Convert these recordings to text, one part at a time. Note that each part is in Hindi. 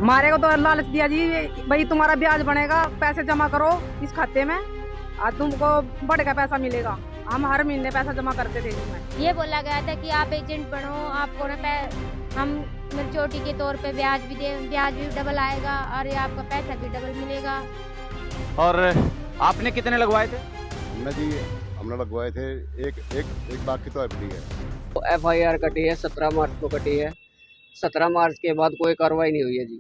मारे को तो लालच दिया जी, भाई तुम्हारा ब्याज बनेगा, पैसे जमा करो इस खाते में और तुमको बढ़ का पैसा मिलेगा। हम हर महीने पैसा जमा करते थे इसमें। ये बोला गया था कि आप एजेंट बनो, आपको ना हम मैच्योरिटी के तौर पे ब्याज भी डबल आएगा और ये आपका पैसा भी डबल मिलेगा। और आपने कितने लगवाए थे? हमने लगवाए थे एक बार की तो एफडी है। एफआईआर कटी है, 17 मार्च को कटी है। 17 मार्च के बाद कोई कार्रवाई नहीं हुई है जी।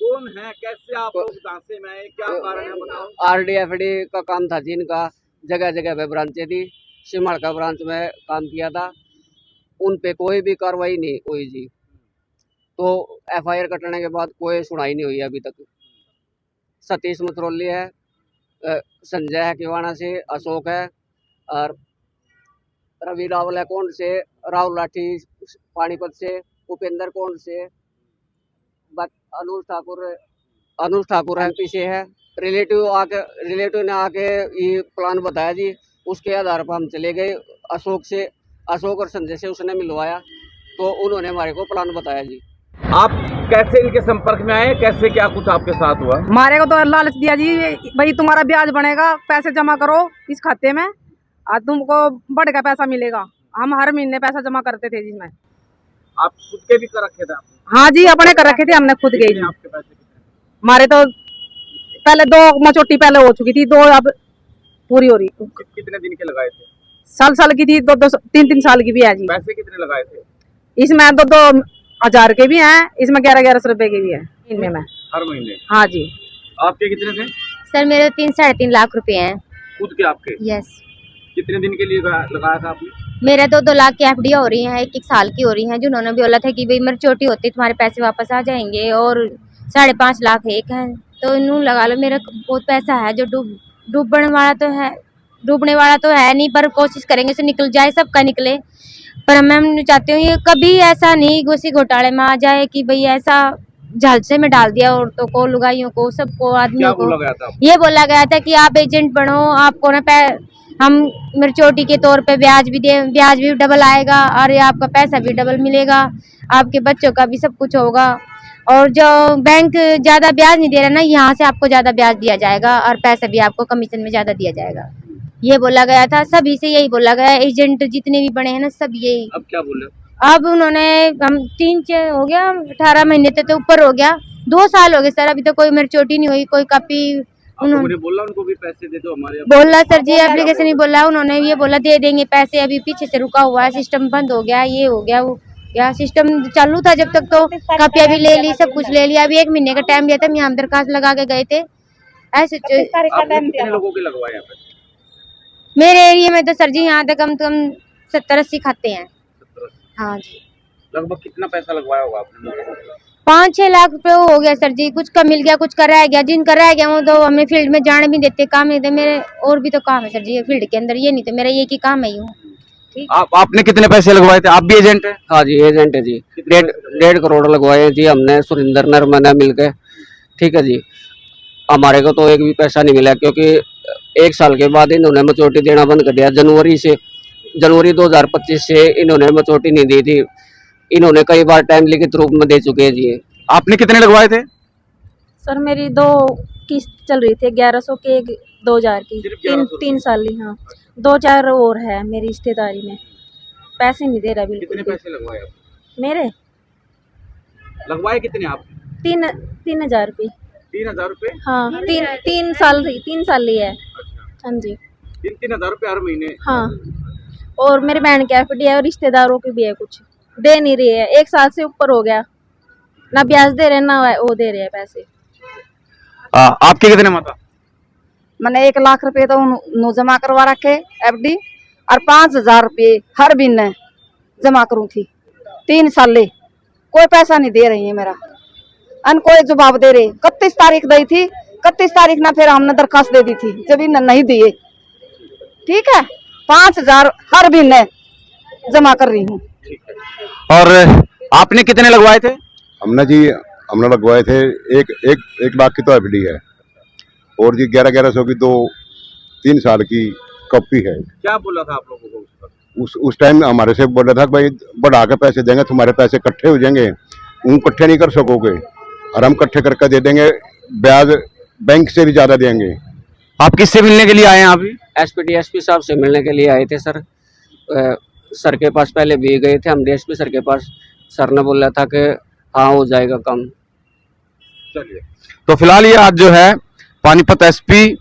कौन है, कैसे आप लोग झांसे में आए, क्या कारण है बताओ? आरडीएफडी का काम था जी इनका, जगह जगह पे ब्रांचें थी, सिमड़का ब्रांच में काम किया था, उन पे कोई भी कार्रवाई नहीं हुई जी। तो एफआईआर कटने के बाद कोई सुनाई नहीं हुई अभी तक। सतीश मथरोली है, संजय है किवाना से, अशोक है और रवि रावल है कौन से, राहुल लाठी पानीपत से, उपेंद्र कौन से, अनुज ठाकुर एमपी से है। रिलेटिव ने आके ये प्लान बताया जी, उसके आधार पर हम चले गए अशोक और संजय से उसने मिलवाया, तो उन्होंने हमारे को प्लान बताया जी। आप कैसे इनके संपर्क में आए, कैसे क्या कुछ आपके साथ हुआ? मारे को तो लालच दिया जी, भाई तुम्हारा ब्याज बनेगा, पैसे जमा करो इस खाते में और तुमको बढ़ का पैसा मिलेगा। हम हर महीने पैसा जमा करते थे जिसमें। आप खुद के भी कर रखे थे आपने? हाँ जी, अपने कर रखे थे हमने खुद के जी। आपके पैसे कितने? हमारे तो पहले 2 मचोटी पहले हो चुकी थी, 2 अब पूरी हो रही। कितने दिन के लगाए थे? साल की थी, 3 साल की भी है जी। पैसे कितने लगाए थे? इसमें 2 हजार के भी हैं, इसमें 1100 रुपए के भी है इनमें में। हर महीने? हाँ जी। आपके कितने थे? सर मेरे 3-3.5 लाख रुपए हैं। खुद के आपके? यस। कितने दिन के लिए लगाया था आपने? मेरे 2-2 लाख की एफडी हो रही है, 1-1 साल की हो रही है, जिन्होंने बोला था कि भाई मैच्योरिटी होती तुम्हारे पैसे वापस आ जाएंगे, और 5.5 लाख एक है, तो इन्हों लगा लो। मेरा बहुत पैसा है जो डूबने वाला तो है नहीं, पर कोशिश करेंगे से निकल जाए, सबका निकले। पर मैं चाहती हूँ ये कभी ऐसा नहीं किसी घोटाले में आ जाए कि भाई ऐसा झालसे में डाल दिया औरतों को, लुगाइयों को, सबको, आदमियों को। ये बोला गया था कि आप एजेंट बनो, आपको ना हम मैच्योरिटी के तौर पे ब्याज भी डबल आएगा और ये आपका पैसा भी डबल मिलेगा, आपके बच्चों का भी सब कुछ होगा। और जो बैंक ज्यादा ब्याज नहीं दे रहा ना, यहाँ से आपको ज्यादा ब्याज दिया जाएगा और पैसा भी आपको कमीशन में ज्यादा दिया जाएगा। ये बोला गया था, सभी से यही बोला गया, एजेंट जितने भी बने हैं ना सब यही। अब क्या बोले? अब उन्होंने हम 3 हो गया, 18 महीने तक तो ऊपर हो गया, 2 साल हो गए सर, अभी तो कोई मैच्योरिटी नहीं हुई, कोई कॉपी। उन्होंने बोला उनको भी पैसे दे दो हमारे? बोला सर जी, एप्लीकेशन ही बोला, उन्होंने ये बोला दे देंगे पैसे, अभी पीछे से रुका हुआ है, सिस्टम बंद हो गया, ये हो गया, वो क्या सिस्टम चालू था जब तक, तो कापियां भी ले ली, सब कुछ ले लिया। अभी 1 महीने का टाइम दिया था, हम यहाँ दरखास्त लगा के गए थे। ऐसे कितने लोगों के लगवाए यहाँ पे? मेरे एरिया में तो सर जी यहाँ तक कम से कम 70-80 खाते हैं। हाँ जी। लगभग कितना पैसा लगवाया होगा आपने? 5-6 लाख रुपए हो गया सर जी, कुछ का मिल गया, कुछ का रह गया। जिनका रह गया वो तो हमें फील्ड में जाने भी देते, काम नहीं देते। मेरे और भी तो काम है सर जी फील्ड के अंदर, ये नहीं तो मेरा एक ही काम है। आपने कितने पैसे लगवाए थे? आप भी एजेंट है? हाँ जी, एजेंट है जी। 1.5 करोड़ लगवाए हैं जी हमने, सुरेंद्र नरमना मिलकर। ठीक है जी। हमारे को तो एक भी पैसा नहीं मिला, क्योंकि 1 साल के बाद इन्होंने मैच्योरिटी देना बंद कर दिया। जनवरी 2025 से इन्होंने मैच्योरिटी नहीं दी थी। इन्होंने कई बार टाइम लिखित रूप में दे चुके हैं जी। आपने कितने लगवाए थे? सर मेरी 2 किस्त चल रही थी, 1100 के 2000 की, 3 साल की। हाँ, 2-4 और है मेरी रिश्तेदारी में, पैसे नहीं दे रहा बिल्कुल। कितने पैसे लगवाए आप? मेरे लगवाए कितने आप? 3,000 रुपये। 3,000 रुपए? हाँ, 3 साल ही है। हाँ जी। 3,000 रुपए हर महीने? हाँ, और मेरे बहन की एफडी है और रिश्तेदारों की भी है, कुछ दे नहीं रही है। 1 साल से ऊपर हो गया, ना ब्याज दे रहे ना वो दे रहे हैं पैसे। आपके कितने माता? मैंने 1 लाख रुपए तो उन्होंने जमा करवा रखे एफडी, और 5,000 रुपये हर महीने जमा करूँ थी। 3 साल कोई पैसा नहीं दे रही है मेरा, अन कोई जवाब दे रहे। 31 तारीख दी थी, 31 तारीख ना फिर हमने दरखास्त दे दी थी, जब इन्हें नहीं दिए। ठीक है, 5,000 हर महीने जमा कर रही हूँ। और आपने कितने लगवाए थे? हमने लगवाए थे एक लाख की तो एफडी है, और जी 1100 की 3 साल की कॉपी है। क्या बोला था आप लोगों को उस टाइम? हमारे से बोला था भाई बढ़ा के पैसे देंगे, तुम्हारे पैसे इकट्ठे हो जाएंगे, इकट्ठे नहीं कर सकोगे। और हम इकट्ठे करके दे देंगे, ब्याज बैंक से भी ज़्यादा देंगे। आप किससे मिलने के लिए आए हैं अभी? एसपी साहब से मिलने के लिए आए थे सर। सर के पास पहले भी गए थे हम, डीएसपी सर के पास। सर ने बोला था कि हाँ हो जाएगा काम। चलिए, तो फिलहाल ये आज जो है पानीपत एसपी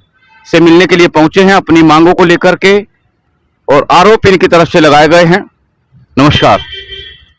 से मिलने के लिए पहुंचे हैं अपनी मांगों को लेकर के, और आरोप इनकी तरफ से लगाए गए हैं। नमस्कार।